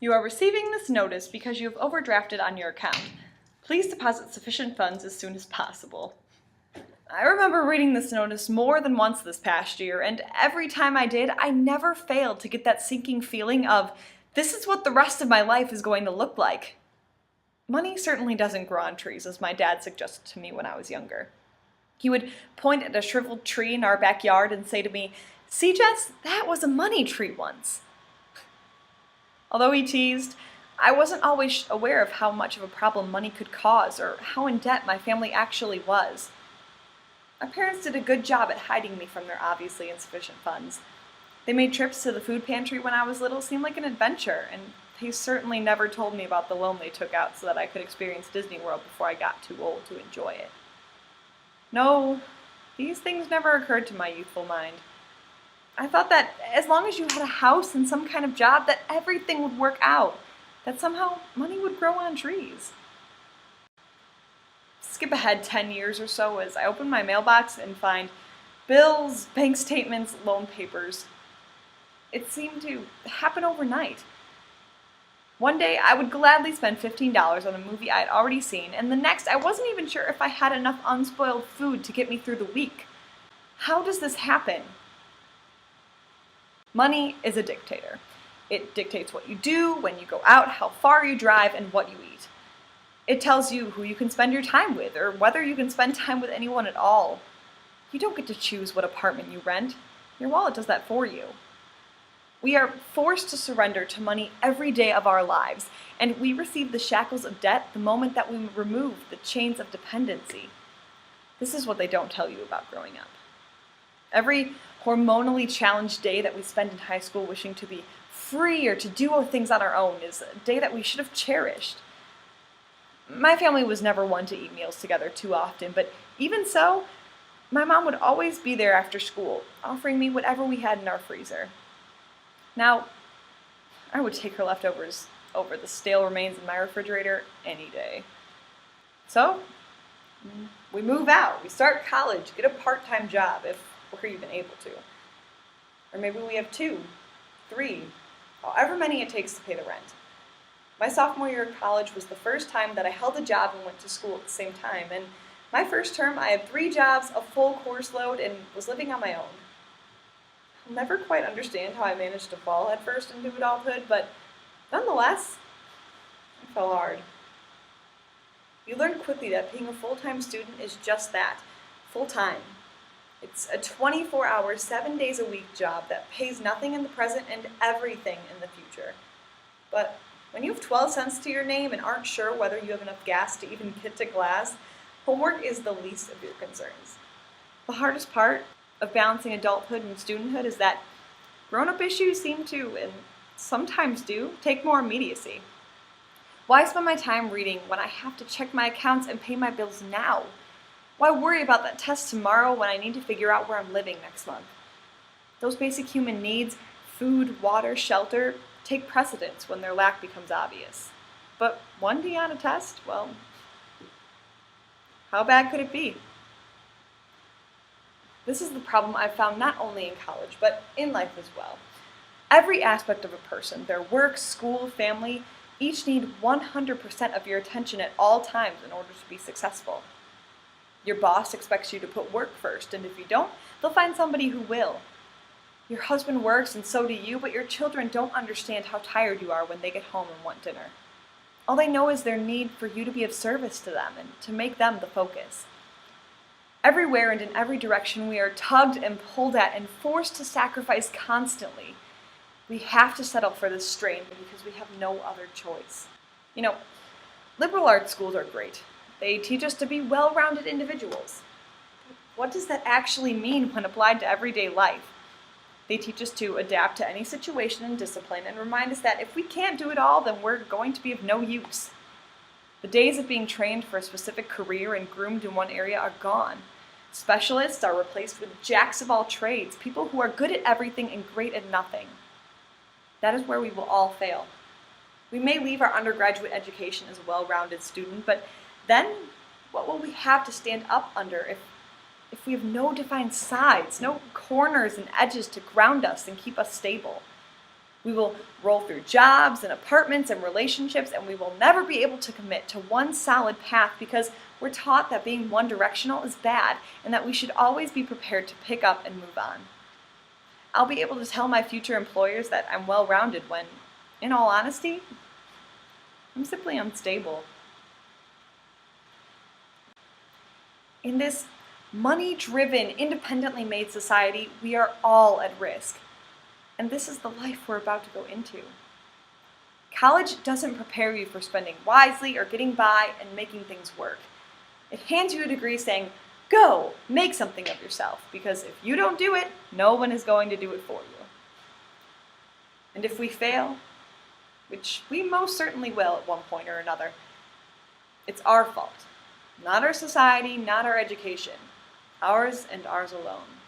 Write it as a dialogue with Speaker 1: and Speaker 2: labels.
Speaker 1: You are receiving this notice because you have overdrafted on your account. Please deposit sufficient funds as soon as possible. I remember reading this notice more than once this past year, and every time I did, I never failed to get that sinking feeling of, this is what the rest of my life is going to look like. Money certainly doesn't grow on trees, as my dad suggested to me when I was younger. He would point at a shriveled tree in our backyard and say to me, "See, Jess, that was a money tree once." Although he teased, I wasn't always aware of how much of a problem money could cause or how in debt my family actually was. My parents did a good job at hiding me from their obviously insufficient funds. They made trips to the food pantry when I was little seem like an adventure, and they certainly never told me about the loan they took out so that I could experience Disney World before I got too old to enjoy it. No, these things never occurred to my youthful mind. I thought that as long as you had a house and some kind of job, that everything would work out, that somehow money would grow on trees. Skip ahead 10 years or so as I open my mailbox and find bills, bank statements, loan papers. It seemed to happen overnight. One day I would gladly spend $15 on a movie I had already seen, and the next I wasn't even sure if I had enough unspoiled food to get me through the week. How does this happen? Money is a dictator. It dictates what you do, when you go out, how far you drive, and what you eat. It tells you who you can spend your time with, or whether you can spend time with anyone at all. You don't get to choose what apartment you rent. Your wallet does that for you. We are forced to surrender to money every day of our lives, and we receive the shackles of debt the moment that we remove the chains of dependency. This is what they don't tell you about growing up. Every hormonally challenged day that we spend in high school wishing to be free or to do things on our own is a day that we should have cherished. My family was never one to eat meals together too often, but even so, my mom would always be there after school, offering me whatever we had in our freezer. Now, I would take her leftovers over the stale remains in my refrigerator any day. So, we move out, we start college, get a part-time job if we're even able to. Or maybe we have 2, 3, however many it takes to pay the rent. My sophomore year of college was the first time that I held a job and went to school at the same time, and my first term I had 3 jobs, a full course load, and was living on my own. I'll never quite understand how I managed to fall headfirst into adulthood, but nonetheless, it fell hard. You learn quickly that being a full-time student is just that, full-time. It's a 24-hour, 7 days a week job that pays nothing in the present and everything in the future. But when you have 12 cents to your name and aren't sure whether you have enough gas to even get to class, homework is the least of your concerns. The hardest part of balancing adulthood and studenthood is that grown-up issues seem to, and sometimes do, take more immediacy. Why spend my time reading when I have to check my accounts and pay my bills now? Why worry about that test tomorrow when I need to figure out where I'm living next month? Those basic human needs, food, water, shelter, take precedence when their lack becomes obvious. But 1D on a test, well, how bad could it be? This is the problem I've found not only in college, but in life as well. Every aspect of a person, their work, school, family, each need 100% of your attention at all times in order to be successful. Your boss expects you to put work first, and if you don't, they'll find somebody who will. Your husband works, and so do you, but your children don't understand how tired you are when they get home and want dinner. All they know is their need for you to be of service to them and to make them the focus. Everywhere and in every direction, we are tugged and pulled at and forced to sacrifice constantly. We have to settle for this strain because we have no other choice. You know, liberal arts schools are great. They teach us to be well-rounded individuals. But what does that actually mean when applied to everyday life? They teach us to adapt to any situation and discipline and remind us that if we can't do it all, then we're going to be of no use. The days of being trained for a specific career and groomed in one area are gone. Specialists are replaced with jacks of all trades, people who are good at everything and great at nothing. That is where we will all fail. We may leave our undergraduate education as a well-rounded student, but then what will we have to stand up under if we have no defined sides, no corners and edges to ground us and keep us stable? We will roll through jobs and apartments and relationships, and we will never be able to commit to one solid path because we're taught that being one-directional is bad and that we should always be prepared to pick up and move on. I'll be able to tell my future employers that I'm well-rounded when, in all honesty, I'm simply unstable. In this money-driven, independently made society, we are all at risk. And this is the life we're about to go into. College doesn't prepare you for spending wisely or getting by and making things work. It hands you a degree saying, go, make something of yourself, because if you don't do it, no one is going to do it for you. And if we fail, which we most certainly will at one point or another, it's our fault. Not our society, not our education. Ours and ours alone.